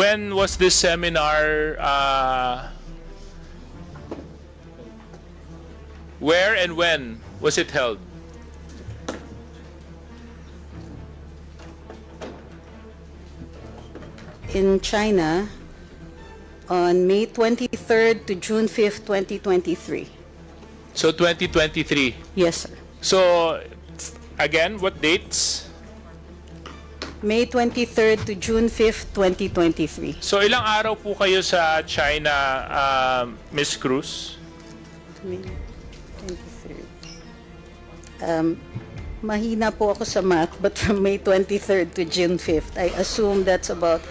When was this seminar? Where and when was it held? In China on May 23rd to June 5th, 2023. So 2023. Yes, sir. So again, what dates? May 23rd to June 5th, 2023. So ilang araw po kayo sa China, Miss Cruz? May 23rd. Mahina po ako sa math, but from May 23rd to June 5th, I assume that's about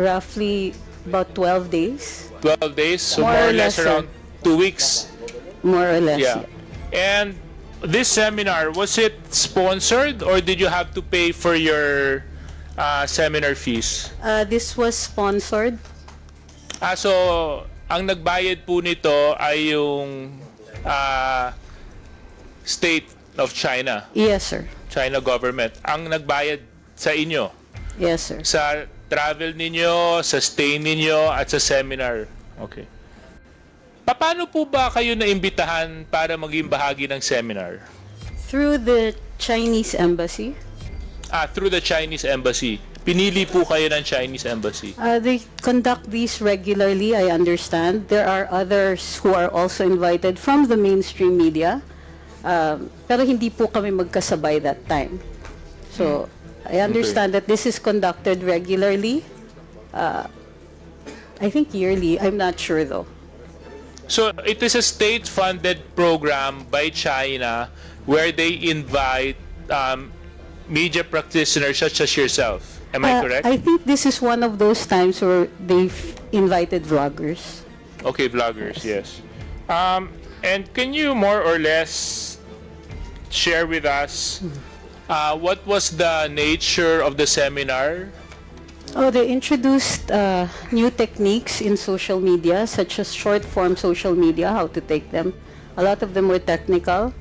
roughly about 12 days. 12 days, so More more or or less less, around 2 weeks. More or less. Yeah. And this seminar, was it sponsored or did you have to pay for your seminar fees? This was sponsored. So ang nagbayad po nito ay yung state of China, Yes, sir. China government. Ang nagbayad sa inyo, Yes, sir. sa travel ninyo, sa stay ninyo, at sa seminar. Okay. Paano po ba kayo naimbitahan para maging bahagi ng seminar? Through the Chinese embassy. Through the Chinese embassy. Pinili po kayo ng Chinese embassy. They conduct these regularly, I understand. There are others who are also invited from the mainstream media. Pero hindi po kami magkasabay that time. So, I understand that this is conducted regularly. I think yearly. I'm not sure though. So, it is a state-funded program by China where they invite media practitioners such as yourself. Am I correct? I think this is one of those times where they've invited vloggers. Okay, vloggers, yes. And can you more or less share with us what was the nature of the seminar? Oh, they introduced new techniques in social media, such as short-form social media, how to take them. A lot of them were technical,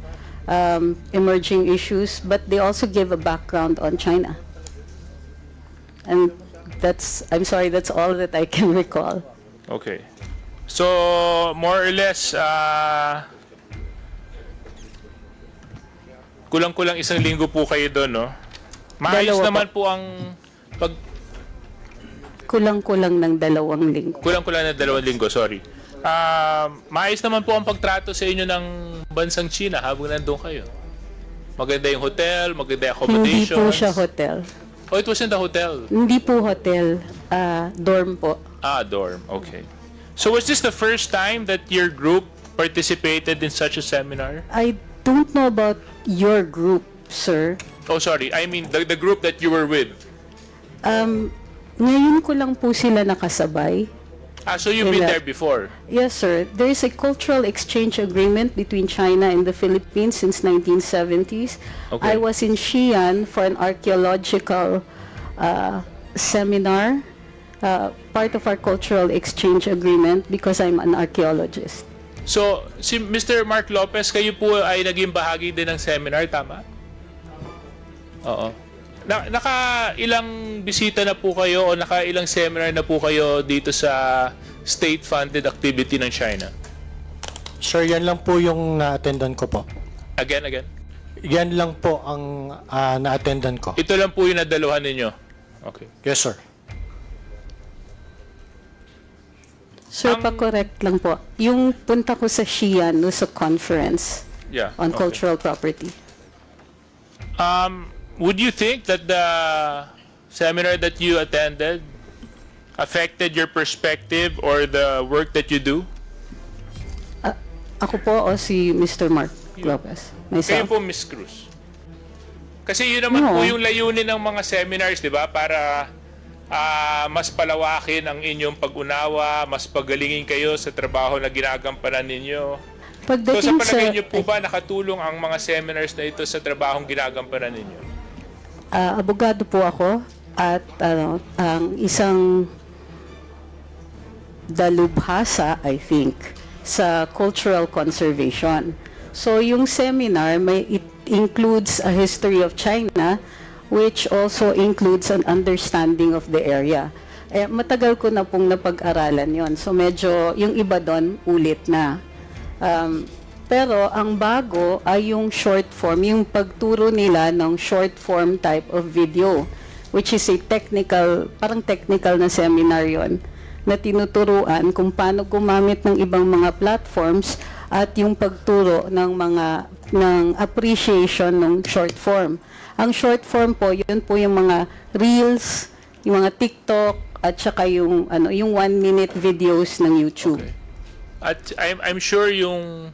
emerging issues, but they also gave a background on China. And I'm sorry, that's all that I can recall. Okay. So, more or less, kulang-kulang isang linggo po kayo doon, no? Maayos Dalawa naman po. po ang Kulang-kulang ng 2 linggo. Kulang-kulang na 2 linggo, sorry. Maayos naman po ang pagtrato sa inyo ng bansang China habang nandun kayo. Maganda yung hotel, maganda yung Hindi accommodations. po siya hotel. Oh, it was in the hotel. Hindi po hotel, dorm po. Dorm. Okay. So was this the first time that your group participated in such a seminar? I don't know about your group, sir. Oh, sorry. I mean the group that you were with. Ngayon ko lang po sila nakasabay. So you've been there before? Yes, sir. There is a cultural exchange agreement between China and the Philippines since 1970s. Okay. I was in Xi'an for an archaeological seminar, part of our cultural exchange agreement because I'm an archaeologist. So, si Mr. Mark Lopez, kayo po ay naging bahagi din ng seminar, tama? Oo. Naka-ilang bisita na po kayo o naka-ilang seminar na po kayo dito sa state-funded activity ng China? Sir, yan lang po yung na-attendan ko po. Again? Yan lang po ang na-attendan ko. Ito lang po yung nadaluhan ninyo? Okay. Yes, sir. Sir, pa-correct lang po. Yung punta ko sa Xi'an was a conference on cultural property. Would you think that the seminar that you attended affected your perspective or the work that you do? Ako po o si Mr. Mark Lopez? Kayo Myself? po, Miss Cruz. Kasi yun naman No. po yung layunin ng mga seminars, di ba? Para mas palawakin ang inyong pag-unawa, mas pagalingin kayo sa trabaho na ginagampanan ninyo. So sa Pagdating palagay niyo po ba nakatulong ang mga seminars na ito sa trabahong ginagampanan ninyo? abogado po ako at ang isang dalubhasa, I think, sa cultural conservation. So yung seminar, it includes a history of China, which also includes an understanding of the area. Matagal ko na pong napag-aralan yon. So medyo yung iba doon ulit na. Pero ang bago ay yung short form, yung pagturo nila ng short form type of video, which is a technical, parang technical na seminar yon, na tinuturuan kung paano gumamit ng ibang mga platforms at yung pagturo ng appreciation ng short form. Ang short form po, yun po yung mga reels, yung mga TikTok, at saka yung 1-minute videos ng YouTube. Okay. At I'm sure yung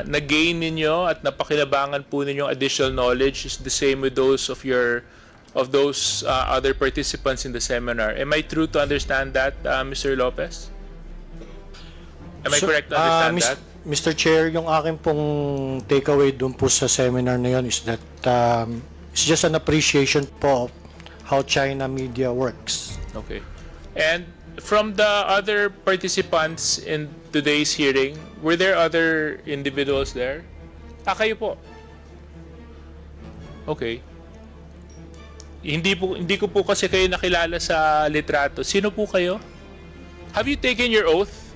na-gain ninyo at napakinabangan po ninyong additional knowledge is the same with those of those other participants in the seminar. Am I true to understand that, Mr. Lopez? Am I correct to understand that? Mr. Chair, yung akin pong takeaway dun po sa seminar na yun is that it's just an appreciation po of how China media works. Okay. And from the other participants in today's hearing, were there other individuals there? Kayo po. Okay. Hindi ko po kasi kayo nakilala sa litrato. Sino po kayo? Have you taken your oath?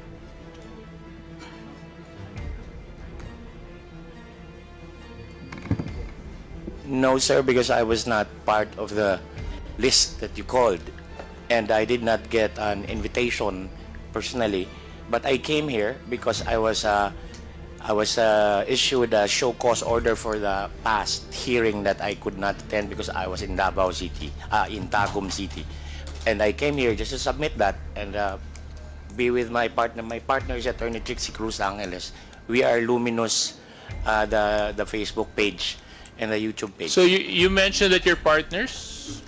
No, sir, because I was not part of the list that you called, and I did not get an invitation personally. But I came here because I was issued a show cause order for the past hearing that I could not attend because I was in Davao City, in Tagum City, and I came here just to submit that and be with my partner. My partner is Attorney Trixie Cruz Angeles. We are Luminous, the Facebook page and the YouTube page. So you mentioned that you're partners?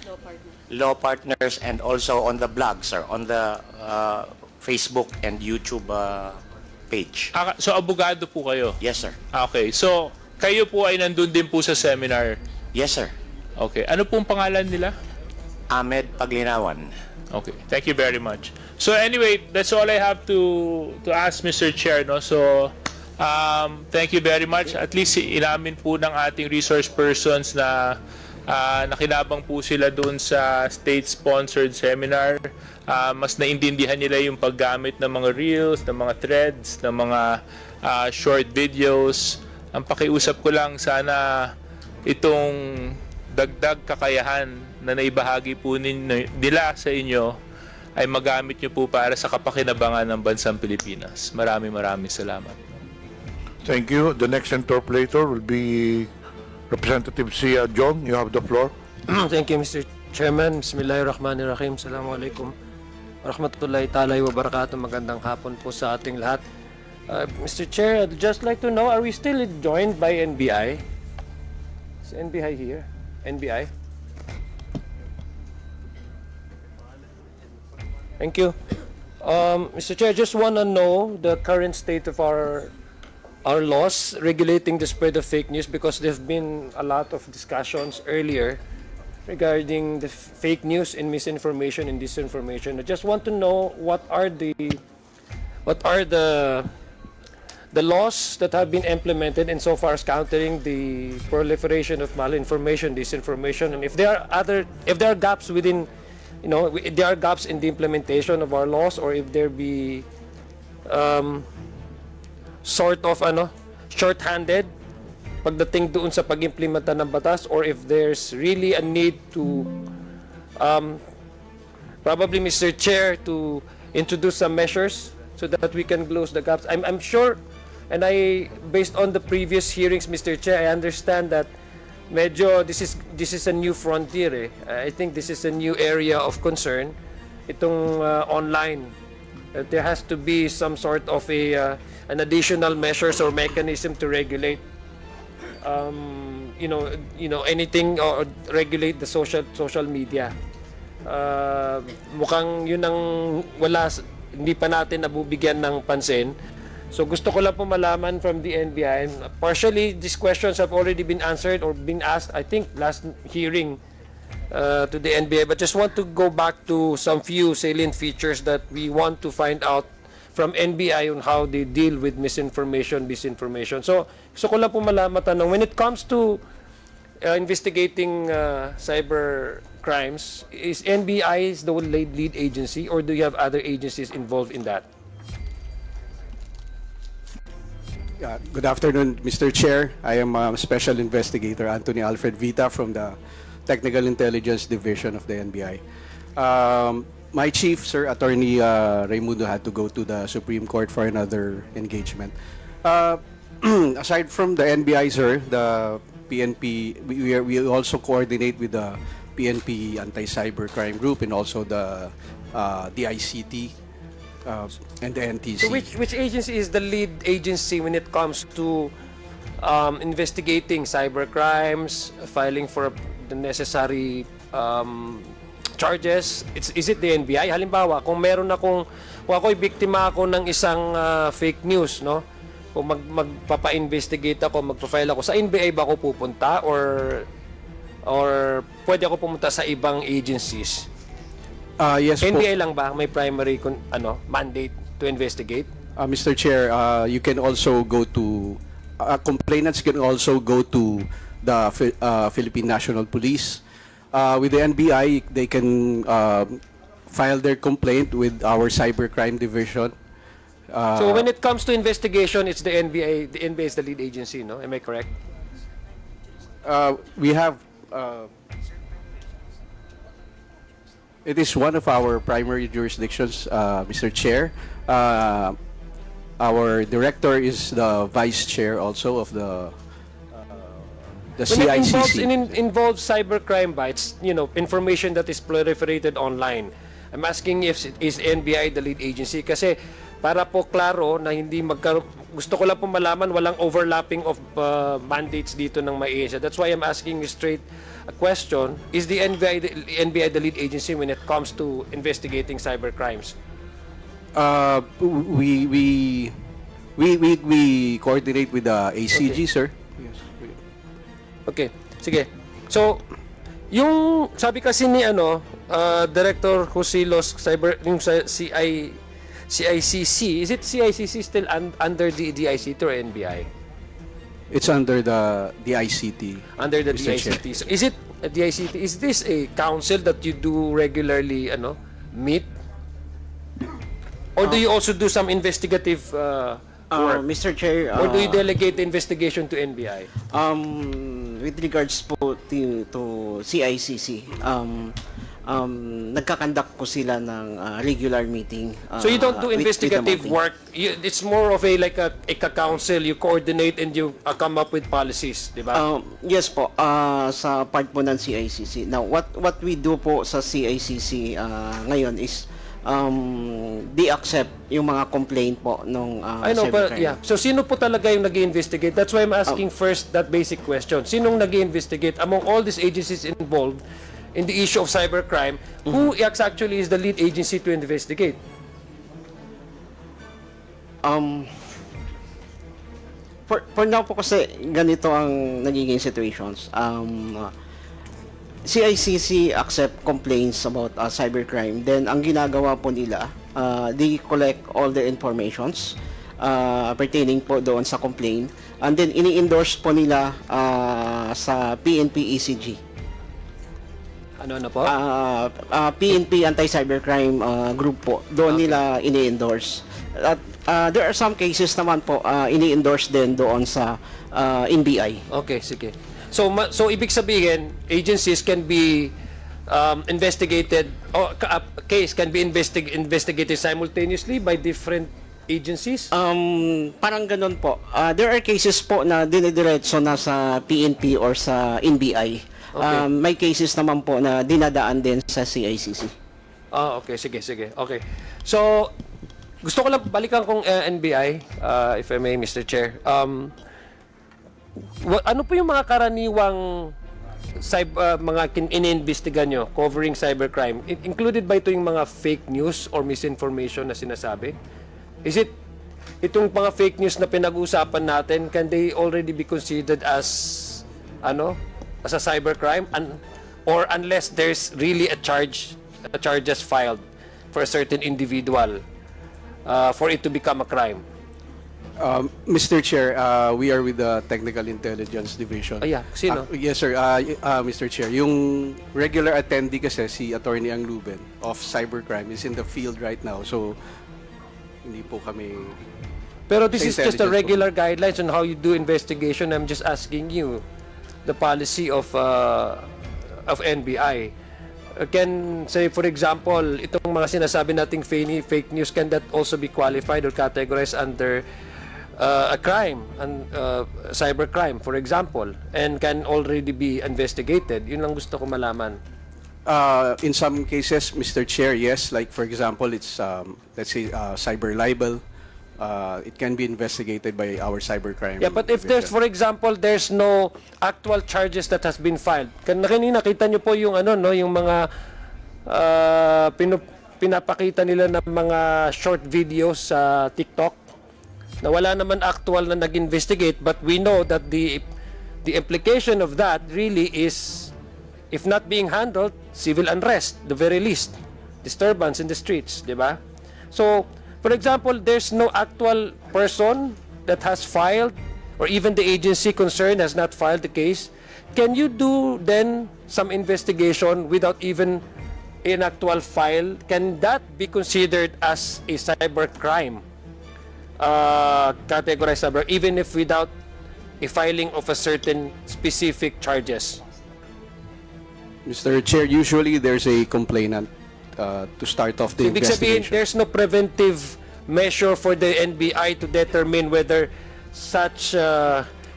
Law partners, and also on the blog, sir, on the Facebook and YouTube page. So abogado po kayo? Yes, sir. Okay. So kayo po ay nandun din po sa seminar? Yes, sir. Okay. Ano pong pangalan nila? Ahmed Paglinawan. Okay. Thank you very much. So anyway, that's all I have to ask, Mr. Chair, no? So thank you very much. At least inamin po ng ating resource persons na nakinabang po sila doon sa state-sponsored seminar. Mas naintindihan nila yung paggamit ng mga reels, ng mga threads, ng mga short videos. Ang pakiusap ko lang, sana itong dagdag kakayahan na naibahagi po nila sa inyo ay magamit nyo po para sa kapakinabangan ng bansang Pilipinas. Maraming salamat. Thank you. The next interpolator will be Representative Sia John. You have the floor. Thank you, Mr. Chairman. Bismillahirrahmanirrahim. Assalamualaikum warahmatullahi ta'ala wa barakatuh. Magandang hapon po sa ating lahat. Mr. Chair, I'd just like to know, are we still joined by NBI? Is NBI here? NBI? Thank you. Mr. Chair, I just want to know the current state of our laws regulating the spread of fake news, because there have been a lot of discussions earlier regarding the fake news and misinformation and disinformation. I just want to know what are the laws that have been implemented and so far as countering the proliferation of malinformation, disinformation, and if there are gaps within, if there are gaps in the implementation of our laws, or if there be sort of short-handed pagdating doon sa pag-implementa ng batas, or if there's really a need to probably, Mr. Chair, to introduce some measures so that we can close the gaps. I'm sure, and based on the previous hearings, Mr. Chair, I understand that medyo this is a new frontier. I think this is a new area of concern, itong online. There has to be some sort of an additional measures or mechanism to regulate anything, or regulate the social media. Mukhang yun ang hindi pa natin nabubigyan ng pansin. So gusto ko lang po malaman from the NBI, and partially these questions have already been answered or been asked, I think, last hearing to the NBI, but just want to go back to some few salient features that we want to find out from NBI on how they deal with misinformation, disinformation. So gusto ko lang po matanong, when it comes to investigating cyber crimes, is NBI the lead agency, or do you have other agencies involved in that? Good afternoon, Mr. Chair. I am Special Investigator Anthony Alfred Vita from the Technical Intelligence Division of the NBI. My chief, Sir Attorney Raimundo, had to go to the Supreme Court for another engagement. Aside from the NBI, sir, the PNP, we also coordinate with the PNP Anti-Cybercrime Group and also the ICT and the NTC. So which agency is the lead agency when it comes to investigating cyber crimes, filing for the necessary charges? Is it the NBI? Halimbawa, kung ako'y biktima ako ng isang fake news, no? Kung magpapa-investigate ako, magpa-file ako, sa NBI ba ako pupunta or pwede ako pumunta sa ibang agencies? Yes po. NBI lang ba may primary mandate to investigate? Mr. Chair, you can also go to complainants can also go to the Philippine National Police. With the NBI, they can file their complaint with our cybercrime division. So when it comes to investigation, it's the NBI. The NBI is the lead agency, no? Am I correct? We have. It is one of our primary jurisdictions, Mr. Chair. Our director is the vice chair also of the CICC. When it involves cybercrime bites, information that is proliferated online. I'm asking if is NBI the lead agency kasi para po klaro na hindi gusto ko lang po malaman walang overlapping of mandates dito ng may agency. That's why I'm asking you straight a question. Is the NBI the lead agency when it comes to investigating cyber crimes? We coordinate with the ACG, okay. Sir. Yes. Okay, sige. So, yung sabi kasi ni Director Husilos yung CICC, is it CICC still under the DICT or NBI? It's under the ICT. Under the DICT. So is it a DICT? Is this a council that you do regularly meet? Or do you also do some investigative work? Mr. Chair, or do you delegate the investigation to NBI? With regards po to CICC, nagkakandak po sila ng regular meeting. So you don't do investigative work. It's more of a council. You coordinate and you come up with policies, di ba? Yes po, sa part po ng CICC. Now, what we do po sa CICC ngayon is they accept yung mga complaint po nung I know, but yeah. So sino po talaga yung nag-investigate? That's why I'm asking first that basic question. Sinong nag-investigate among all these agencies involved in the issue of cybercrime? Who actually is the lead agency to investigate? For now po kasi ganito ang nagiging situations. CICC accept complaints about cybercrime. Then ang ginagawa po nila, they collect all the informations pertaining po doon sa complaint, and then ini-endorse po nila sa PNP ECG. Ano po? PNP Anti-Cybercrime Group po. Doon nila ini-endorse. At there are some cases naman po ini-endorse din doon sa NBI. Okay, sige. So ibig sabihin, agencies can be investigated, or a case can be investigated simultaneously by different agencies? Parang ganun po. There are cases po na dinidiretso na sa PNP or sa NBI. Okay. May cases naman po na dinadaan din sa CICC. Okay. Sige. Okay. So, gusto ko lang balikan kong NBI, if I may, Mr. Chair. Ano po yung mga karaniwang mga iniimbestigan nyo covering cybercrime? Included ba ito yung mga fake news or misinformation na sinasabi? Is it itong mga fake news na pinag-uusapan natin, can they already be considered as as a cybercrime, or unless there's really a charges filed for a certain individual for it to become a crime? Mr. Chair, we are with the Technical Intelligence Division. Yeah. Sino? Yes, sir. Mr. Chair, yung regular attendee kasi si Attorney Ang Luben of Cybercrime is in the field right now. So, hindi po kami... Pero this is just a Intelligence po. regular guidelines on how you do investigation. I'm just asking you the policy of NBI. Can, say, for example, itong mga sinasabi nating fake news, can that also be qualified or categorized under a crime, and cybercrime, for example, and can already be investigated? Yun lang gusto ko malaman. In some cases, Mr. Chair, yes. Like, for example, it's, let's say, cyber libel. It can be investigated by our cybercrime. Yeah, but if there's, for example, there's no actual charges that has been filed. Kanina nakita niyo po yung ano, no, yung mga pinapakita nila ng mga short videos sa TikTok na wala naman actual na nag-investigate, but we know that the implication of that really is, if not being handled, civil unrest, the very least, disturbance in the streets, di ba? So, for example, there's no actual person that has filed, or even the agency concerned has not filed the case. Can you do then some investigation without even an actual file? Can that be considered as a cybercrime? Categorized cyber, even if without a filing of a certain specific charges? Mr. Chair, usually there's a complainant to start off the Ibig sabihin, investigation. there's no preventive measure for the NBI to determine whether such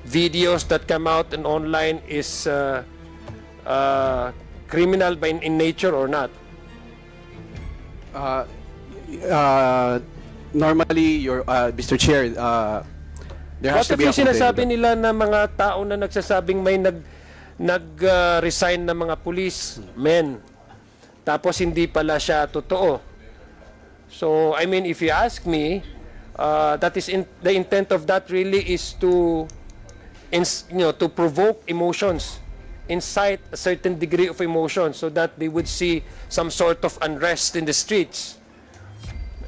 videos that come out and online is criminal in nature or not? Normally, Mr. Chair, there has What to be a if yung sinasabi complainant. nila na mga tao na nagsasabing may nag-resign na mga police men, tapos hindi pala siya totoo? So, I mean, if you ask me, that is the intent of that really is to, to provoke emotions, incite a certain degree of emotion, so that they would see some sort of unrest in the streets.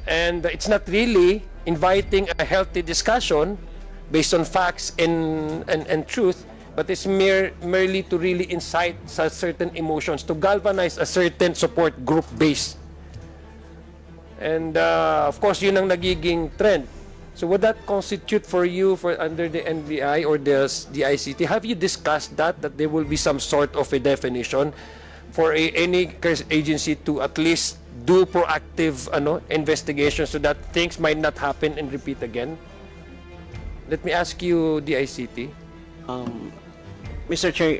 And it's not really inviting a healthy discussion based on facts and truth, but it's merely to really incite certain emotions, to galvanize a certain support group base. And of course, yun ang nagiging trend. So would that constitute for you under the NBI or the ICT? Have you discussed that there will be some sort of a definition for any agency to at least do proactive investigation so that things might not happen and repeat again? Let me ask you, the ICT. Mr. Chair,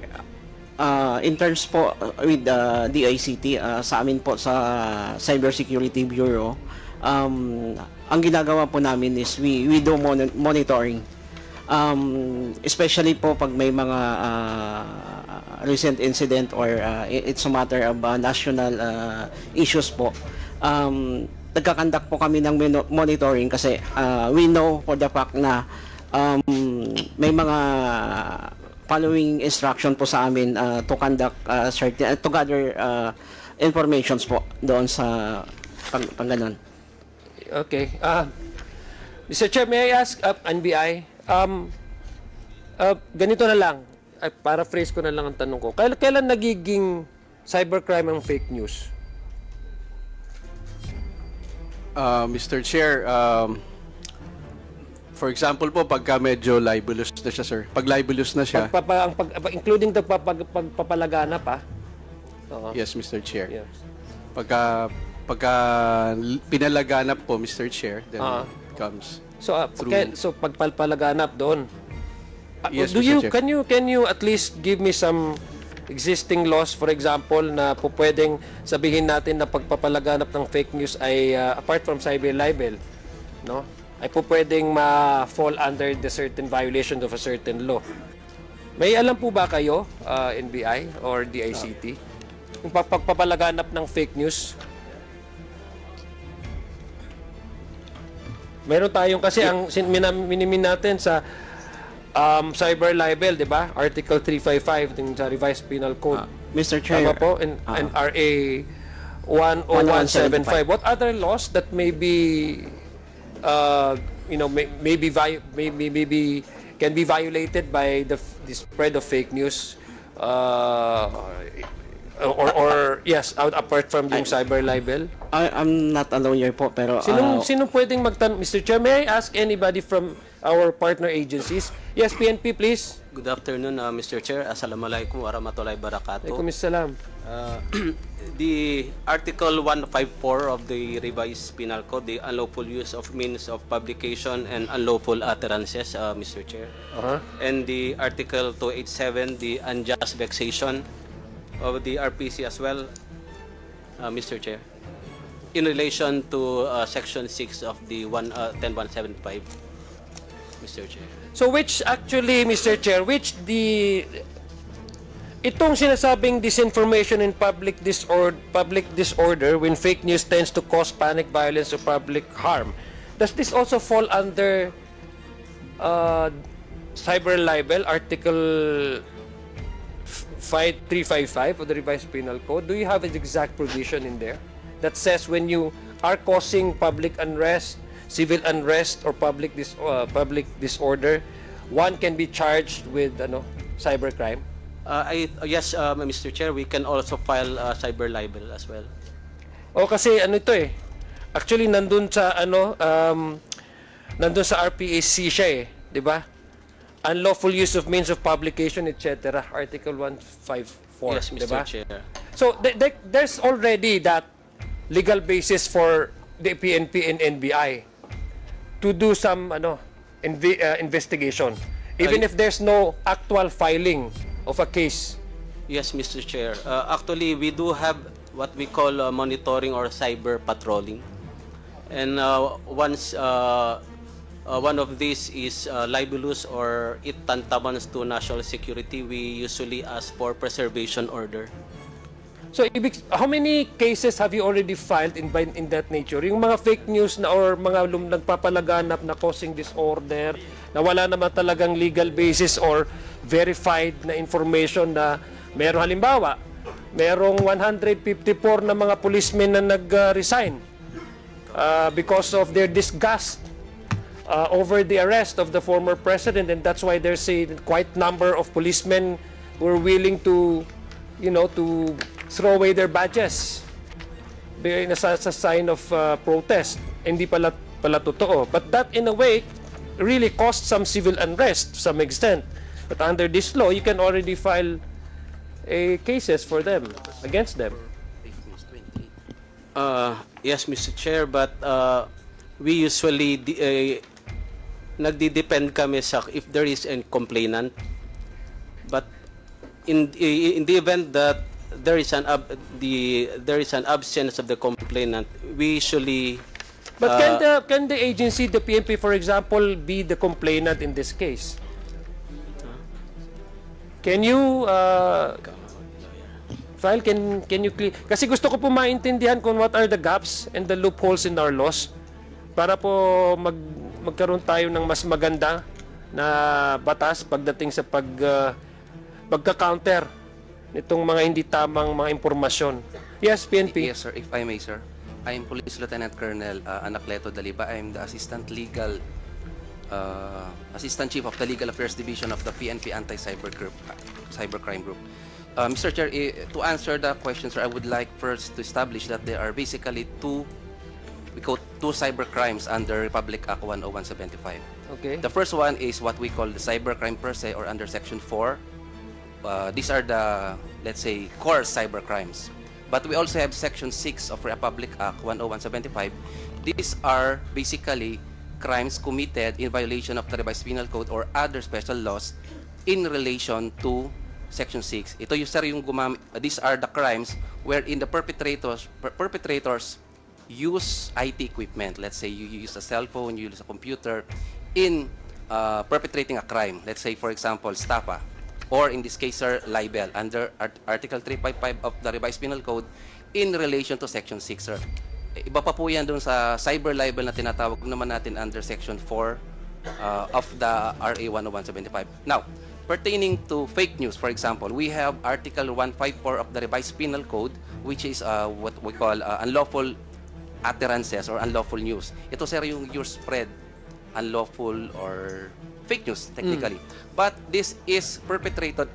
in terms po with the ICT, sa amin po sa Cybersecurity Bureau, ang ginagawa po namin is we do monitoring. Especially po pag may mga recent incident or it's a matter of national issues po. Nagkakandak po kami ng monitoring kasi we know for the fact na may mga following instruction po sa amin to conduct certain to gather informations po doon sa pangganon. Okay. Mr. Chair, may I ask NBI? Ganito na lang. Paraphrase ko na lang ang tanong ko. Kailan nagiging cybercrime ang fake news? Mr. Chair, for example po, pagka medyo libelous na siya, sir. Pag libelous na siya... Including the pagpapalaganap, ha? Yes, Mr. Chair. Yes. Pagka pinalaganap po, Mr. Chair, then it comes through... So pagpapalaganap doon. Yes, Mr. Chair. Can you at least give me some existing laws, for example, na po pwedeng sabihin natin na pagpapalaganap ng fake news ay apart from cyber libel, no? Ay po pwedeng ma-fall under the certain violation of a certain law. May alam po ba kayo, NBI or DICT, yung pagpapalaganap ng fake news? Meron tayong kasi ang minimin natin sa cyber libel, di ba? Article 355 ng sa Revised Penal Code. Mr. Chair. Tama po? And RA 10175. What other laws that may be maybe can be violated by the spread of fake news, or yes, apart from yung cyber libel? I'm not a lawyer po, pero... Sinong pwedeng magtanong? Mr. Chair, may I ask anybody from our partner agencies? Yes, PNP, please. Good afternoon, Mr. Chair. Assalamualaikum warahmatullahi wabarakatuh. Waalaikumsalam. The Article 154 of the Revised Penal Code, the unlawful use of means of publication and unlawful utterances, Mr. Chair. And the Article 287, the unjust vexation of the RPC as well, Mr. Chair, in relation to Section 6 of the 10175, Mr. Chair. So which actually, Mr. Chair, itong sinasabing disinformation and public disorder when fake news tends to cause panic, violence, or public harm, does this also fall under cyber libel, Article 355 of the Revised Penal Code? Do you have an exact provision in there that says when you are causing public unrest, civil unrest, or public disorder, one can be charged with cybercrime? Yes, Mr. Chair, we can also file cyber libel as well. Kasi ito actually nandun sa RPAC siya di ba? Unlawful use of means of publication, etc. Article 154. Yes, Mr. Diba? Chair. So there's already that legal basis for the PNP and NBI to do some investigation, even if there's no actual filing of a case. Yes, Mr. Chair. Actually, we do have what we call monitoring or cyber patrolling. And once one of these is libelous or it tantamount to national security, we usually ask for preservation order. So, how many cases have you already filed in that nature? Yung mga fake news na or mga nagpapalaganap na causing disorder, na wala naman talagang legal basis or verified na information na halimbawa, merong 154 na mga policemen na nag-resign because of their disgust over the arrest of the former president, and that's why there's a quite number of policemen who are willing to, to throw away their badges sa sign of protest. Hindi pala totoo. But that, in a way, really caused some civil unrest to some extent. But under this law, you can already file cases for them, against them. Yes, Mr. Chair, but we usually nagdi-depend kami sa if there is a complainant. But in the event that there is an absence of the complainant, we usually. But can the agency, the PNP, for example, be the complainant in this case? Can you file? Can you clear? Kasi gusto ko po maintindihan kung what are the gaps and the loopholes in our laws para po magkaroon tayo ng mas maganda na batas pagdating sa pagka-counter nitong mga hindi tamang mga impormasyon. Yes, PNP. Yes, sir. If I may, sir. I am Police Lieutenant Colonel Anacleto Daliba. I am the Assistant Chief of the Legal Affairs Division of the PNP Cybercrime Group. Mr. Chair, to answer the question, sir, I would like first to establish that there are basically two cybercrimes under Republic Act 10175. Okay. The first one is what we call the cybercrime per se, or under Section 4. These are the, let's say, core cybercrimes. But we also have Section 6 of Republic Act 10175. These are basically crimes committed in violation of the Revised Penal Code or other special laws in relation to Section 6. Ito yung, sir, these are the crimes wherein the perpetrators use IT equipment. Let's say you use a cell phone, you use a computer in perpetrating a crime. Let's say, for example, stapa. Or in this case, sir, libel under Article 355 of the Revised Penal Code in relation to Section 6, sir. Iba pa po yan dun sa cyber libel na tinatawag naman natin under Section 4 of the RA 10175. Now, pertaining to fake news, for example, we have Article 154 of the Revised Penal Code, which is what we call unlawful utterances or unlawful news. Ito, sir, yung spread unlawful or fake news technically. But this is perpetrated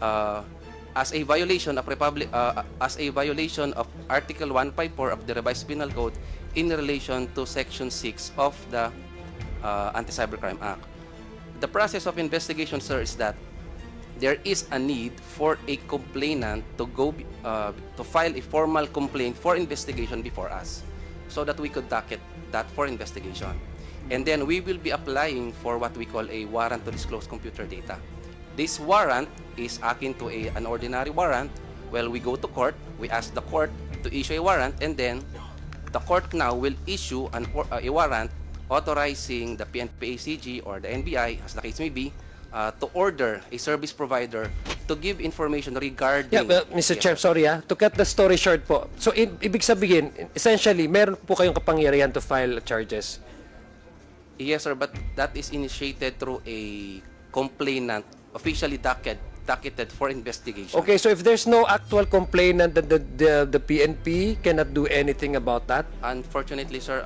as a violation of Article 154 of the Revised Penal Code in relation to Section 6 of the Anti-Cybercrime Act. The process of investigation, sir, is that there is a need for a complainant to go to file a formal complaint for investigation before us, so that we could docket that for investigation. And then we will be applying for what we call a warrant to disclose computer data. This warrant is akin to an ordinary warrant. Well, we go to court, we ask the court to issue a warrant, and then the court now will issue a warrant authorizing the PNP-ACG or the NBI, as the case may be, to order a service provider to give information regarding... Yeah, well, Mr. Chair, sorry to cut the story short po. So, ibig sabihin, essentially, meron po kayong kapangyarihan to file charges? Yes, sir, but that is initiated through a complainant, officially docketed for investigation. Okay, so if there's no actual complainant, the PNP cannot do anything about that? Unfortunately, sir,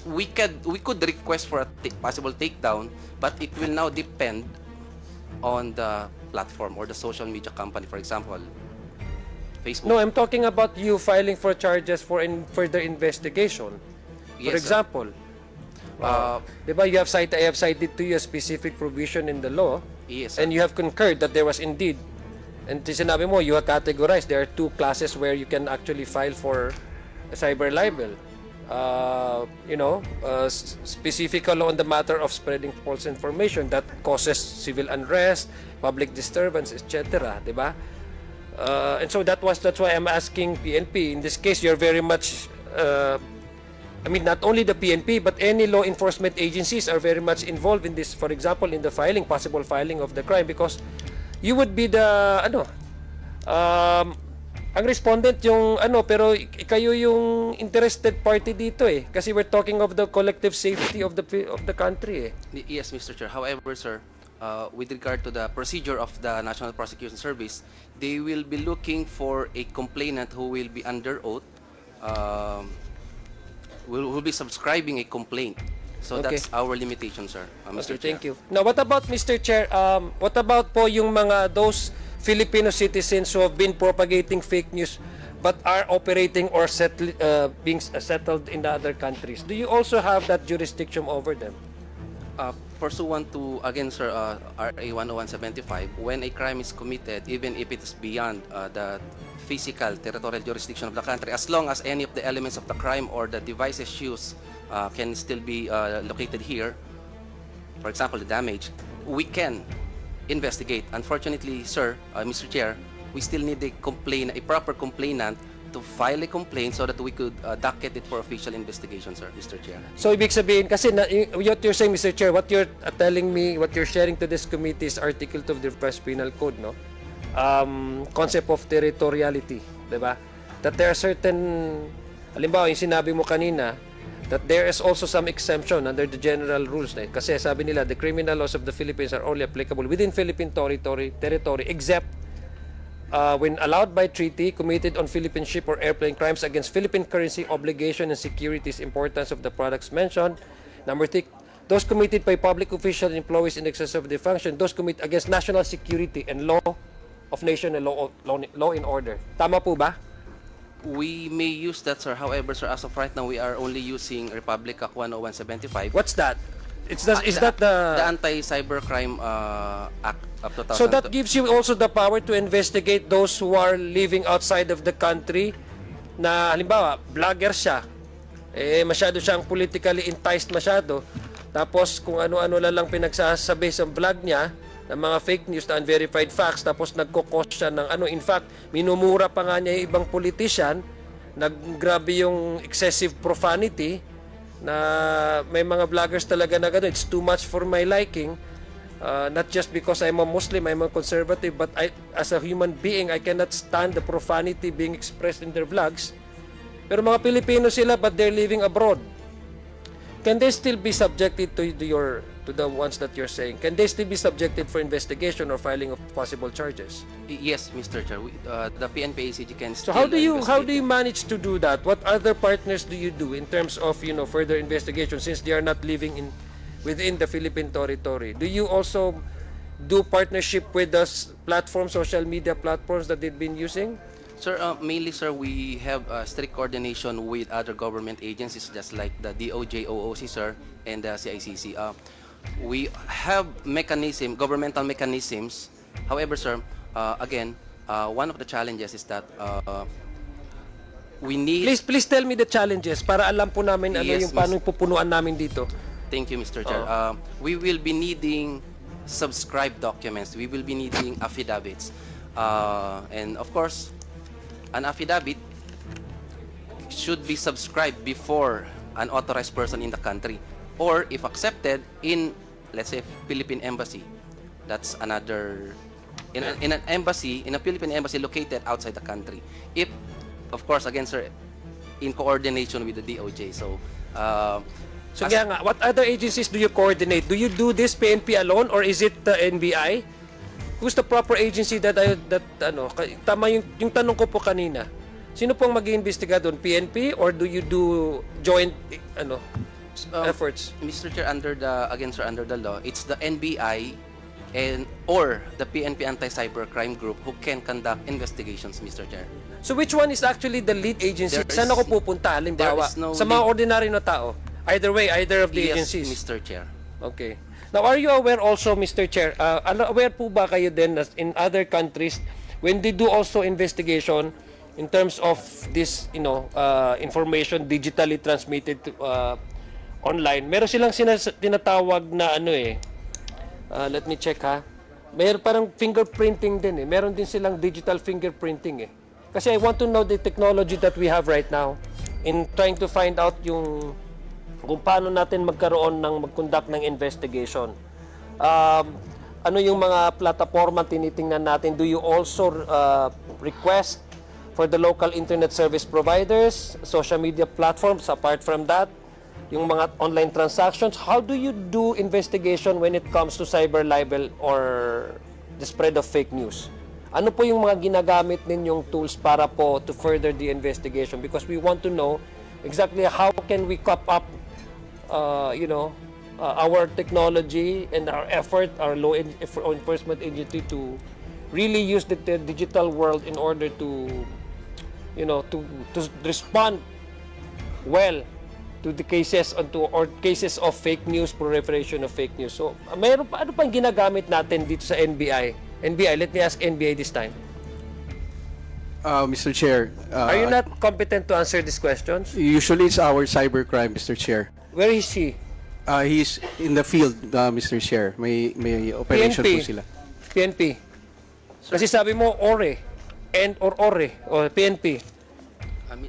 we could request for a possible takedown, but it will now depend on the platform or the social media company, for example, Facebook. No, I'm talking about you filing for charges for further investigation. Yes, for example, diba, I have cited to you a specific provision in the law, yes, sir, and you have concurred that there was indeed, and sinabi mo, you have categorized, there are two classes where you can actually file for a cyber libel. Specifically on the matter of spreading false information that causes civil unrest, public disturbance, etc. Diba? And so that's why I'm asking PNP. In this case, you're very much, not only the PNP, but any law enforcement agencies are very much involved in this, for example, in the possible filing of the crime, because you would be the, ang respondent yung pero kayo yung interested party dito kasi we're talking of the collective safety of the country Yes, Mr. Chair. However, sir, with regard to the procedure of the National Prosecution Service, they will be looking for a complainant who will be under oath, will be subscribing a complaint. So okay, that's our limitation, sir. Mr. Chair. Thank you. Now, what about, Mr. Chair, what about po yung those Filipino citizens who have been propagating fake news but are operating or being settled in the other countries? Do you also have that jurisdiction over them? Pursuant to, again, sir, RA 10175, when a crime is committed, even if it is beyond the physical territorial jurisdiction of the country, as long as any of the elements of the crime or the devices used can still be located here, for example, the damage, we can investigate. Unfortunately, sir, Mr. Chair, we still need a proper complainant to file a complaint so that we could docket it for official investigation, sir, Mr. Chair. So, ibig sabihin, kasi what you're saying, Mr. Chair, what you're telling me, what you're sharing to this committee is Article 2 of the Revised Penal Code, no? Concept of territoriality, diba? That there are certain, halimbawa, yung sinabi mo kanina, that there is also some exemption under the general rules. Kasi sabi nila, the criminal laws of the Philippines are only applicable within Philippine territory except when allowed by treaty, committed on Philippine ship or airplane, crimes against Philippine currency, obligation and securities, importance of the products mentioned. Number 3, those committed by public officials and employees in excess of their function, those committed against national security and law of nation and law and order. Tama po ba? We may use that, sir. However, sir, as of right now, we are only using Republic Act 10175. What's that? Is that the Anti-Cybercrime Act of 2000? So that gives you also the power to investigate those who are living outside of the country na halimbawa, vlogger siya. Masyado siyang politically enticed masyado. Tapos kung ano-ano lang pinagsasabi sa vlog niya, ng mga fake news na unverified facts, tapos nagkukos siya ng in fact, minumura pa nga niya yung ibang politician, naggrabe yung excessive profanity, na may mga vloggers talaga na gano'n, it's too much for my liking, not just because I'm a Muslim, I'm a conservative, but as a human being, I cannot stand the profanity being expressed in their vlogs. Pero mga Pilipino sila, but they're living abroad. Can they still be subjected to to the ones that you're saying, can they still be subjected for investigation or filing of possible charges? Yes, Mr. Chair. The PNP ACG can still So how do you investigate. manage to do that? What other partners do you do in terms of further investigation, since they are not living within the Philippine territory? Do you also do partnership with the social media platforms that they've been using? Sir, mainly, sir, we have strict coordination with other government agencies, just like the DOJ, OOC, sir, and the CICC. We have governmental mechanisms. However, sir, again, one of the challenges is that we need... Please tell me the challenges para alam po namin Yes, paano yung pupunuan namin dito. Thank you, Mr. Chair. We will be needing subscribed documents. We will be needing affidavits. And of course, an affidavit should be subscribed before an authorized person in the country, or if accepted in, let's say, Philippine Embassy. That's another, in a Philippine embassy located outside the country. If, of course, again, sir, in coordination with the DOJ. So Kaya nga, what other agencies do you coordinate? Do you do this PNP alone, or is it the NBI? Who's the proper agency tama yung tanong ko po kanina. Sino pong mag-iimbestiga doon? PNP, or do you do joint efforts? Mr. Chair, under the law, it's the NBI or the PNP Anti-Cybercrime Group who can conduct investigations, Mr. Chair. So which one is actually the lead agency? Saan ako pupunta? Halimbawa, no sa mga ordinary na tao? Either way, either of the Yes, agencies? Mr. Chair. Okay. Now, are you aware also, Mr. Chair, aware po ba kayo din that in other countries, when they do also investigation in terms of this, information digitally transmitted to, online, meron silang tinatawag na let me check ha. Meron parang fingerprinting din Meron din silang digital fingerprinting Kasi I want to know the technology that we have right now in trying to find out kung paano natin mag-conduct ng investigation. Ano yung mga plataforma tinitingnan natin? Do you also request for the local internet service providers, social media platforms, apart from that, yung mga online transactions? How do you do investigation when it comes to cyber libel or the spread of fake news? Ano po yung mga ginagamit ninyong tools para po to further the investigation? Because we want to know exactly how can we cop up our technology and our effort, our law enforcement agency to really use the digital world in order to respond well to the cases or cases of fake news, proliferation of fake news. So, ano pang ginagamit natin dito sa NBI? NBI, let me ask NBI this time. Mr. Chair. Are you not competent to answer these questions? Usually it's our cybercrime, Mr. Chair. Where is he? He's in the field, Mr. Chair. May operation po sila. PNP. Kasi sabi mo, ORE. Or PNP.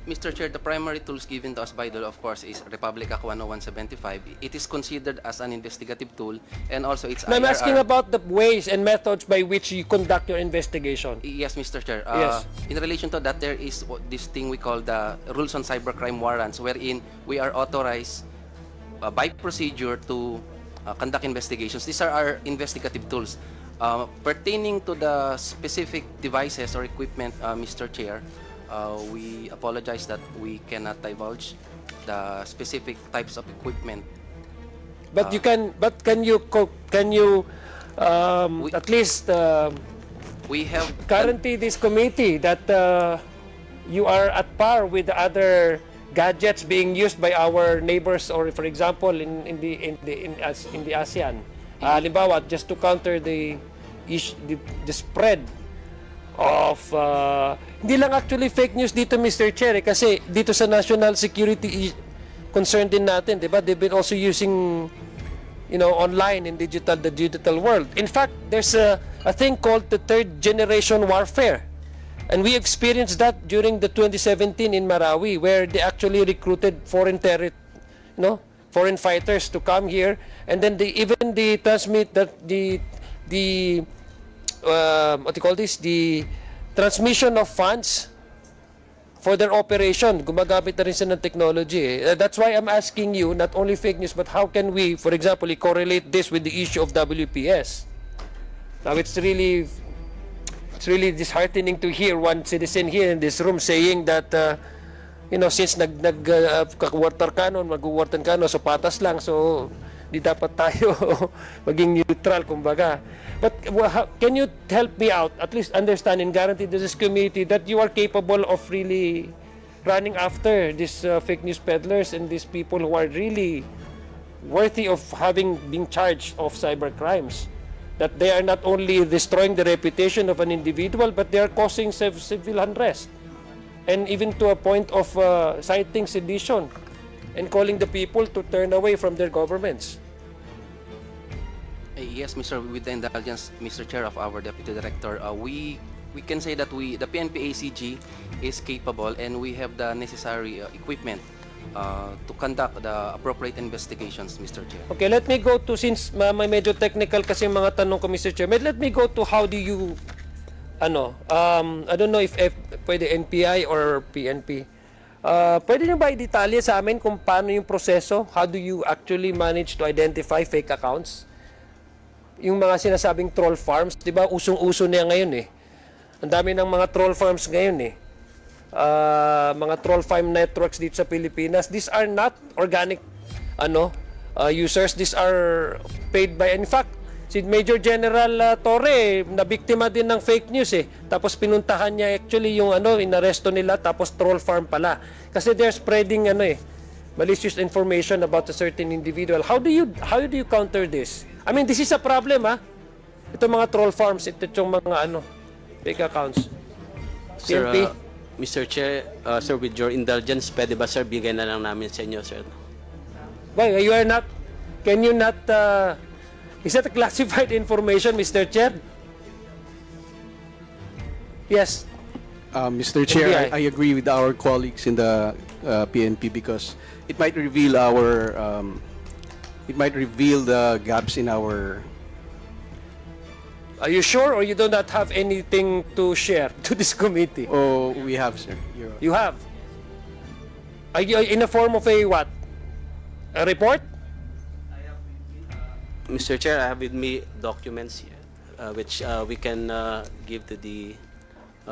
Mr. Chair, the primary tools given to us by the law, of course, is Republic Act 10175. It is considered as an investigative tool, and also it's I'm asking about the ways and methods by which you conduct your investigation. Yes, Mr. Chair. Yes. In relation to that, there is this thing we call the rules on cybercrime warrants, wherein we are authorized by procedure to conduct investigations. These are our investigative tools. Pertaining to the specific devices or equipment, Mr. Chair, we apologize that we cannot divulge the specific types of equipment. But can you at least we have guarantee this committee that you are at par with the other gadgets being used by our neighbors, or for example in the ASEAN? Halimbawa, just to counter the spread of hindi lang actually fake news dito, Mr. Chair, kasi dito sa national security concern din natin, di ba? They've been also using online in the digital world. In fact, there's a thing called the third generation warfare, and we experienced that during the 2017 in Marawi, where they actually recruited foreign fighters to come here, and then they transmit that the what do you call this, the transmission of funds for their operation. Gumagamit na rin sila ng technology. That's why I'm asking you, not only fake news, but how can we, for example, correlate this with the issue of WPS? Now, it's really disheartening to hear one citizen here in this room saying that, since mag-water cannon, so patas lang, so di dapat tayo maging neutral, kumbaga. But can you help me out, at least understand and guarantee to this committee that you are capable of really running after these fake news peddlers and these people who are really worthy of being charged of cyber crimes? That they are not only destroying the reputation of an individual, but they are causing civil unrest. And even to a point of citing sedition and calling the people to turn away from their governments. Yes, Mr. With the indulgence, Mr. Chair, of our Deputy Director, we can say that the PNP-ACG is capable and we have the necessary equipment to conduct the appropriate investigations, Mr. Chair. Okay, let me go to, since may medyo technical kasi yung mga tanong ko, Mr. Chair, let me go to how do you, I don't know if pwede NPI or PNP. Pwede nyo ba i-detalye sa amin kung paano yung proseso? How do you actually manage to identify fake accounts? Yung mga sinasabing troll farms, di ba, usong-uso niya ngayon eh. Ang dami ng mga troll farms ngayon eh. Mga troll farm networks dito sa Pilipinas. These are not organic users. These are paid by, in fact, si Major General Torre, nabiktima din ng fake news eh. Tapos pinuntahan niya actually yung inaresto nila, tapos troll farm pala. Kasi they're spreading malicious information about a certain individual. How do you counter this? I mean, this is a problem, ha? Ito mga troll farms, ito yung mga fake accounts. Sir, PNP? Mr. Chair, sir, with your indulgence, pwede ba, sir, bigyan na lang namin sa inyo, sir? Why, you are not, can you not, is that classified information, Mr. Chair? Yes. Mr. Chair, I agree with our colleagues in the PNP because it might reveal the gaps in our. Are you sure, or you do not have anything to share to this committee? Oh, we have, sir. You have? Are you in the form of a what? A report? Mr. Chair, I have with me documents here, which we can give to the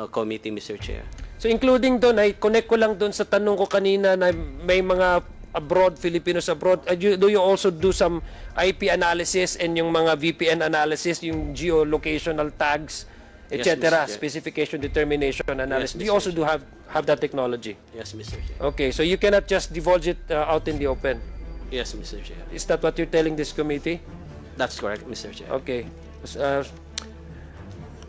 committee, Mr. Chair. So including doon, ay connect ko lang doon sa tanong ko kanina na may mga abroad, Filipinos abroad. Do you also do some IP analysis and yung mga VPN analysis, yung geolocational tags, etc., yes, specification determination analysis? Yes, do you also do have that technology? Yes, Mr. Chair. Okay, so you cannot just divulge it out in the open. Yes, Mr. Chair. Is that what you're telling this committee? That's correct, Mr. Chair. Okay.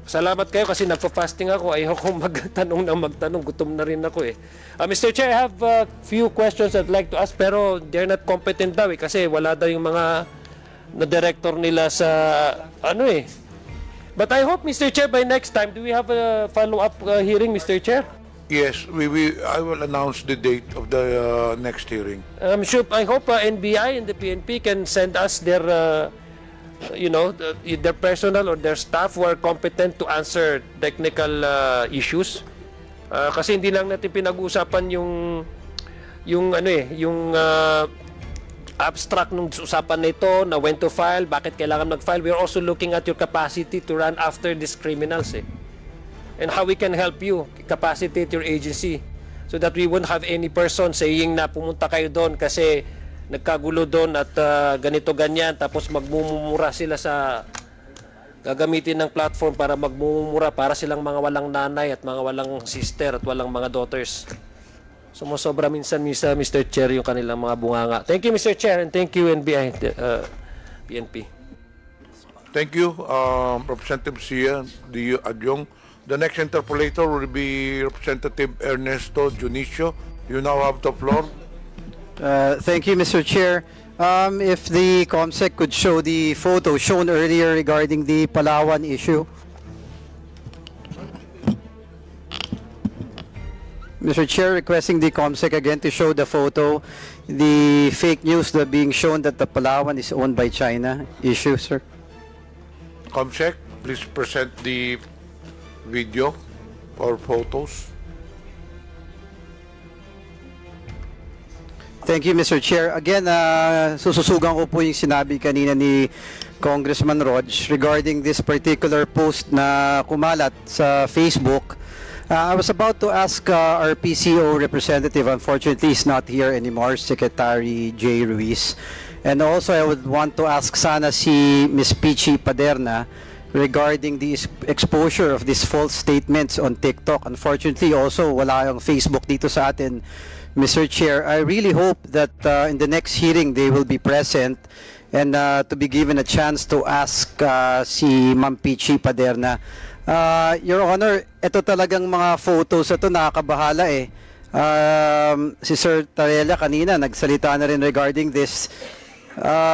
Salamat kayo kasi nagpa-fasting ako. Ayaw kong magtanong. Gutom na rin ako eh. Mr. Chair, I have a few questions I'd like to ask pero they're not competent daw eh kasi wala daw yung mga na-director nila sa But I hope, Mr. Chair, by next time, do we have a follow-up hearing, Mr. Chair? Yes, I will announce the date of the next hearing. I hope NBI and the PNP can send us their their personnel or their staff who are competent to answer technical issues. Kasi hindi lang natin pinag-uusapan yung abstract ng usapan nito na when to file, bakit kailangan mag-file. We're also looking at your capacity to run after these criminals and how we can help you capacitate your agency so that we won't have any person saying na pumunta kayo doon kasi nagkagulo doon at ganito ganyan tapos magmumura sila sa gagamitin ng platform para magmumura para silang mga walang nanay at mga walang sister at walang mga daughters. Sumusobra minsan Mr. Chair yung kanilang mga bunganga. Thank you, Mr. Chair, and thank you NBI PNP. Thank you, Representative Sia Adjong. The next interpolator will be Representative Ernesto Junicio. You now have the floor. Thank you, Mr. Chair. If the COMSEC could show the photo shown earlier regarding the Palawan issue. Mr. Chair, requesting the COMSEC again to show the photo, the fake news that being shown that the Palawan is owned by China issue, sir. COMSEC, please present the video or photos. Thank you, Mr. Chair. Again, sususugan ko po yung sinabi kanina ni Congressman Rog regarding this particular post na kumalat sa Facebook. I was about to ask our PCO representative, unfortunately he's not here anymore, Secretary J. Ruiz. And also I would want to ask sana si Ms. Pichi Paderna regarding the exposure of these false statements on TikTok. Unfortunately also wala yung Facebook dito sa atin, Mr. Chair. I really hope that in the next hearing they will be present and to be given a chance to ask si Ma'am Pichi Paderna. Your Honor, ito talagang mga photos, ito nakakabahala eh. Si Sir Tarella kanina nagsalita na rin regarding this.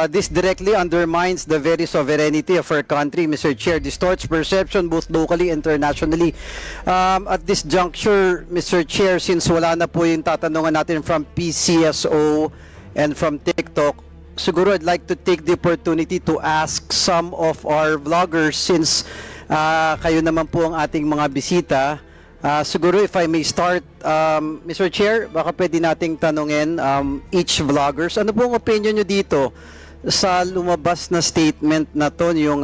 This directly undermines the very sovereignty of our country, Mr. Chair, distorts perception both locally and internationally. At this juncture, Mr. Chair, since wala na po yung tatanungan natin from PCSO and from TikTok, siguro I'd like to take the opportunity to ask some of our vloggers, since kayo naman po ang ating mga bisita. Siguro if I may start, Mr. Chair, baka pwede nating tanungin each vloggers, ano pong opinion nyo dito sa lumabas na statement na to, yung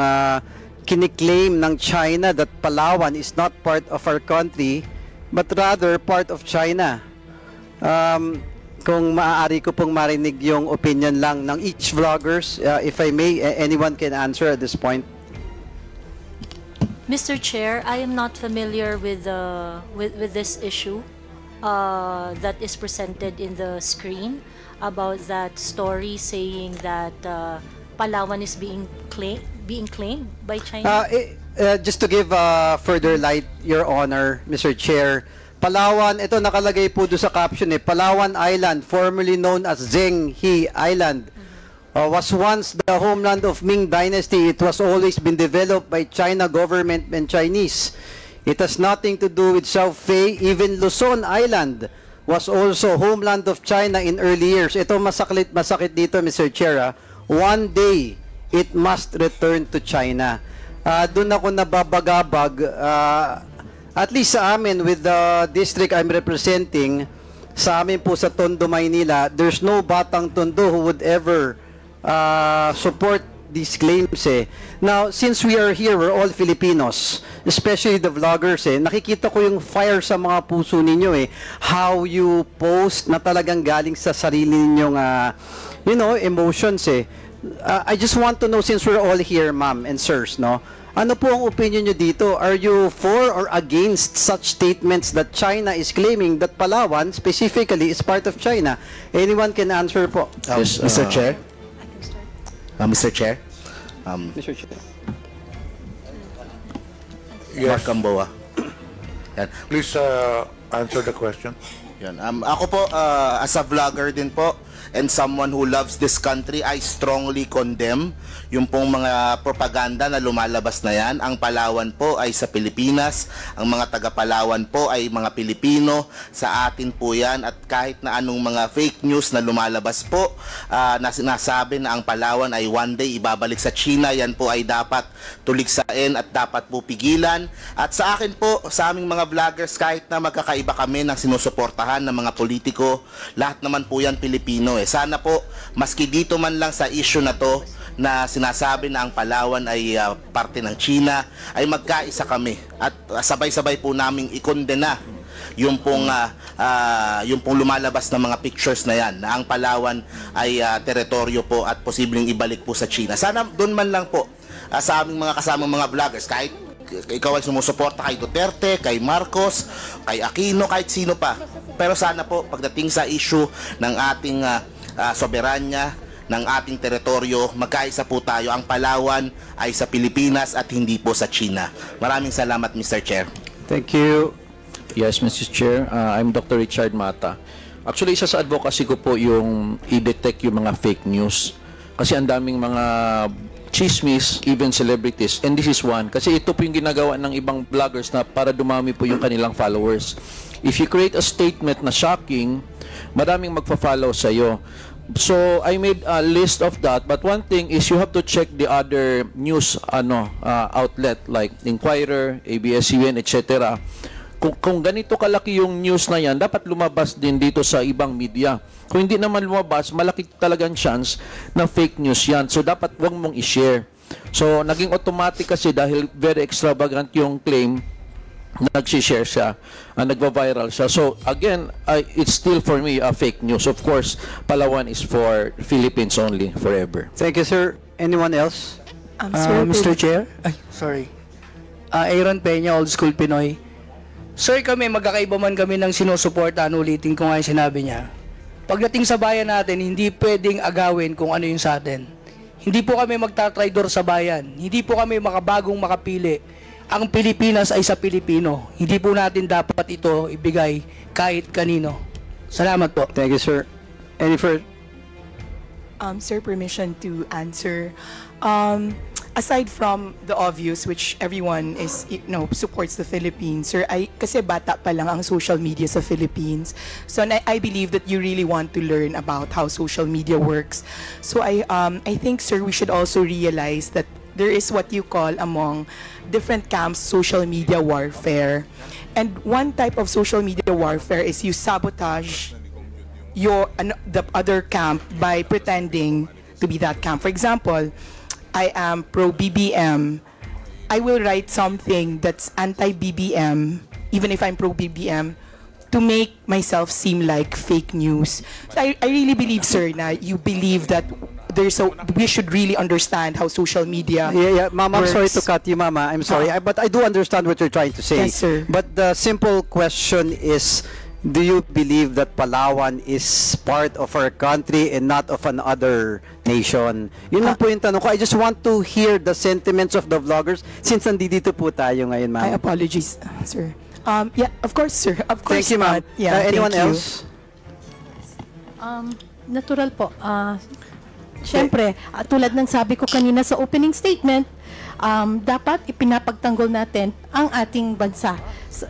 kiniklaim ng China that Palawan is not part of our country, but rather part of China. Kung maaari ko pong marinig yung opinion lang ng each vloggers, if I may, anyone can answer at this point. Mr. Chair, I am not familiar with this issue that is presented in the screen about that story saying that Palawan is being claimed by China. Just to give further light, Your Honor, Mr. Chair, Palawan, ito nakalagay po doon sa caption eh, Palawan Island, formerly known as Zhenghe Island, was once the homeland of Ming Dynasty. It was always been developed by China government and Chinese. It has nothing to do with South Fei. Even Luzon Island was also homeland of China in early years. Ito masakit dito, Mr. Chair. One day, it must return to China. Doon ako nababagabag, at least sa amin with the district I'm representing, sa amin po sa Tondo, Maynila, there's no batang Tondo who would ever support these claims eh. Now, since we are here, we're all Filipinos, especially the vloggers eh, nakikita ko yung fire sa mga puso ninyo eh, how you post na talagang galing sa sarili ninyong you know, emotions eh. I just want to know, since we're all here, ma'am and sirs, no, ano po ang opinion nyo dito? Are you for or against such statements that China is claiming that Palawan specifically is part of China? Anyone can answer po. Yes, Mr. Chair. Mr. Chair. Mr. Chair. Yes. Mark Gamboa. Yan. Please answer the question. Yan. Ako po, as a vlogger din po, and someone who loves this country, I strongly condemn yung pong mga propaganda na lumalabas na yan. Ang Palawan po ay sa Pilipinas, ang mga taga-Palawan po ay mga Pilipino, sa atin po yan, at kahit na anong mga fake news na lumalabas po, na sinasabi na ang Palawan ay one day ibabalik sa China, yan po ay dapat tuligsain at dapat po pigilan. At sa akin po, sa aming mga vloggers, kahit na magkakaiba kami ng sinusuportahan ng mga politiko, lahat naman po yan Pilipino. Sana po, maski dito man lang sa issue na to, na sinasabi na ang Palawan ay parte ng China, ay magkaisa kami at sabay-sabay po naming ikondena yung pong lumalabas na mga pictures na yan, na ang Palawan ay teritoryo po at posibleng ibalik po sa China. Sana doon man lang po sa aming mga kasamang mga vloggers, kahit ikaw ay sumusuporta kay Duterte, kay Marcos, kay Aquino, kahit sino pa, pero sana po pagdating sa issue ng ating soberanya, ng ating teritoryo, magkaisa po tayo. Ang Palawan ay sa Pilipinas at hindi po sa China. Maraming salamat, Mr. Chair. Thank you. Yes, Mr. Chair. I'm Dr. Richard Mata. Actually, isa sa advocacy ko po yung i-detect yung mga fake news. Kasi ang daming mga chismis, even celebrities. And this is one. Kasi ito po yung ginagawa ng ibang vloggers na para dumami po yung kanilang followers. If you create a statement na shocking, maraming magpa-follow sa'yo. So I made a list of that, but one thing is you have to check the other news outlet like Inquirer, ABS-CBN, etc. Kung ganito kalaki yung news na yan, dapat lumabas din dito sa ibang media. Kung hindi naman lumabas, malaki talagang chance na fake news yan. So dapat wag mong i-share. So naging automatic kasi dahil very extravagant yung claim, nag-share siya, nagva-viral siya. So again, it's still for me a fake news. Of course, Palawan is for Philippines only, forever. Thank you, sir. Anyone else? Mr. Chair? Ay, sorry. Aaron Peña, Old School Pinoy. Sir, kami, magkakaiba man kami ng sinusuportahan, ulitin ko nga yung sinabi niya. Pagdating sa bayan natin, hindi pwedeng agawin kung ano yung sa atin. Hindi po kami magtatraidor sa bayan. Hindi po kami makabagong makapili. Ang Pilipinas ay sa Pilipino. Hindi po natin dapat ito ibigay kahit kanino. Salamat po. Thank you, sir. Any further? Sir, permission to answer. Aside from the obvious, which everyone is, supports the Philippines, sir, kasi bata pa lang ang social media sa Philippines. So I believe that you really want to learn about how social media works. So I think, sir, we should also realize that there is what you call among different camps social media warfare. And one type of social media warfare is you sabotage the other camp by pretending to be that camp. For example, I am pro-BBM. I will write something that's anti-BBM, even if I'm pro-BBM, to make myself seem like fake news. So I really believe, sir, na you believe that we should really understand how social media Ma'am, I'm sorry to cut you, Mama. I'm sorry. But I do understand what you're trying to say. Yes, sir. But the simple question is, do you believe that Palawan is part of our country and not of another nation? Yun lang po yung tanong ko. I just want to hear the sentiments of the vloggers since nandito po tayo ngayon, ma'am. My apologies, sir. Yeah, of course, sir. Of course. Thank you, ma'am. Yeah, anyone thank you. else? Natural po. Siyempre, tulad ng sabi ko kanina sa opening statement, dapat ipinapagtanggol natin ang ating bansa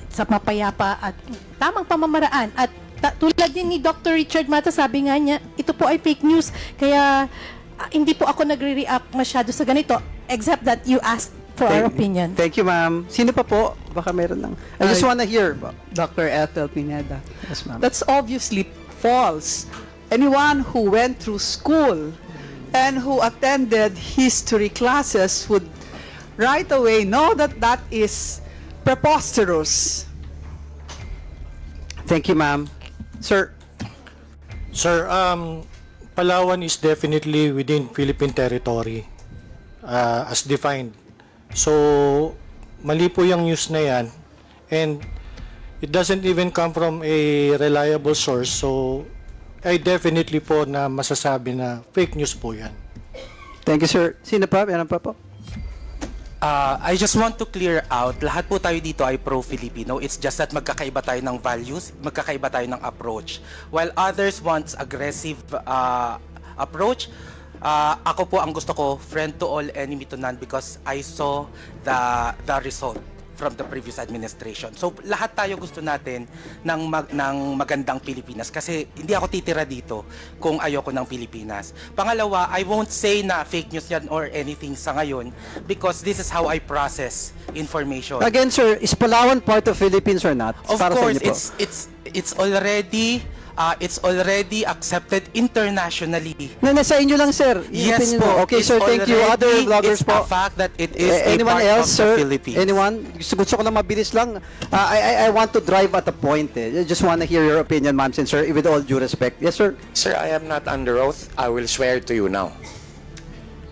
sa mapayapa at tamang pamamaraan. At tulad din ni Dr. Richard Mata, sabi nga niya, ito po ay fake news. Kaya hindi po ako nagre-react masyado sa ganito, except that you asked for our opinion. Thank you, ma'am. Sino pa po? Baka meron lang. I just wanna hear. Dr. Ethel Pineda. Yes, ma'am. That's obviously false. Anyone who went through school and who attended history classes would right away know that that is preposterous. Thank you, ma'am. Sir. Sir, Palawan is definitely within Philippine territory as defined. So, mali po yung news na yan. And it doesn't even come from a reliable source. So, I definitely po na masasabi na fake news po yan. Thank you, sir. Sino pa? Meron pa po? I just want to clear out, lahat po tayo dito ay pro-Filipino. It's just that magkakaiba tayo ng values, magkakaiba tayo ng approach. While others want aggressive approach, ako po ang gusto ko, friend to all, enemy to none, because I saw the result from the previous administration. So lahat tayo gusto natin ng magandang Pilipinas kasi hindi ako titira dito kung ayoko ng Pilipinas. Pangalawa, I won't say na fake news yan or anything sa ngayon because this is how I process information. Again, sir, is Palawan part of Philippines or not? Of course, it's already accepted internationally. Nasa inyo lang, sir. Yes po. Okay, sir, thank you. Other vloggers po. It's a fact that it is anyone a part else, of sir? the Philippines. Anyone? Gusto ko lang mabilis lang. I want to drive at a point. I just want to hear your opinion, ma'am, sir, with all due respect. Yes, sir? Sir, I am not under oath. I will swear to you now.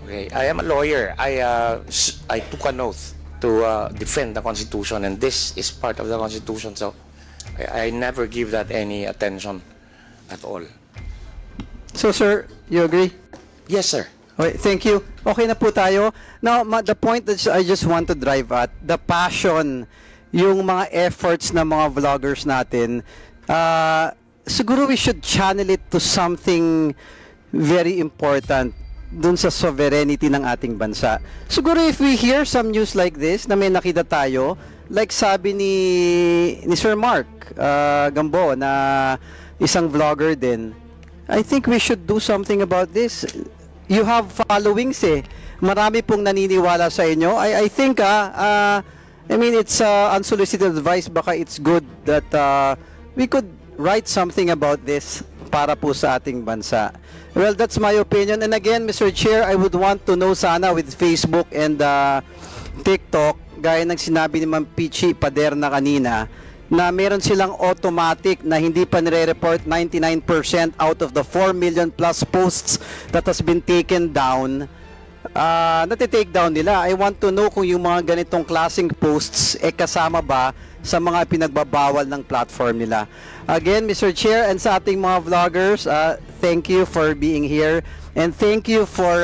Okay, I am a lawyer. I took an oath to defend the Constitution, and this is part of the Constitution, so I never give that any attention at all. So, sir, you agree? Yes, sir. Okay, thank you. Okay na po tayo. Now, the point that I just want to drive at, the passion, yung mga efforts ng mga vloggers natin, siguro we should channel it to something very important dun sa sovereignty ng ating bansa. Siguro if we hear some news like this, na may nakita tayo, like sabi ni Sir Mark Gambo, na isang vlogger din, I think we should do something about this. You have followings eh. Marami pong naniniwala sa inyo. I think I mean, it's unsolicited advice. Baka it's good that we could write something about this para po sa ating bansa. Well, that's my opinion. And again, Mr. Chair, I would want to know sana with Facebook and TikTok, gaya ng sinabi ni Ma'am Pichi Paderna kanina, na meron silang automatic na hindi pa nire-report 99% out of the 4 million plus posts that has been taken down. Nati-take down nila. I want to know kung yung mga ganitong klaseng posts kasama ba sa mga pinagbabawal ng platform nila. Again, Mr. Chair, and sa ating mga vloggers, thank you for being here and thank you for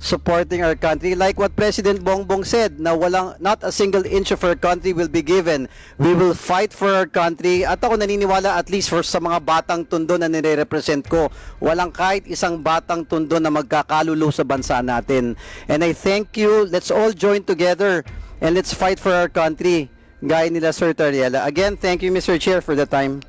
supporting our country. Like what President Bongbong said, na not a single inch of our country will be given. We will fight for our country. At ako naniniwala, at least for sa mga batang Tondo na nire-represent ko, walang kahit isang batang Tondo na magkakalulo sa bansa natin. And I thank you. Let's all join together and let's fight for our country. Gaya nila Sir Tariela. Again, thank you, Mr. Chair, for the time.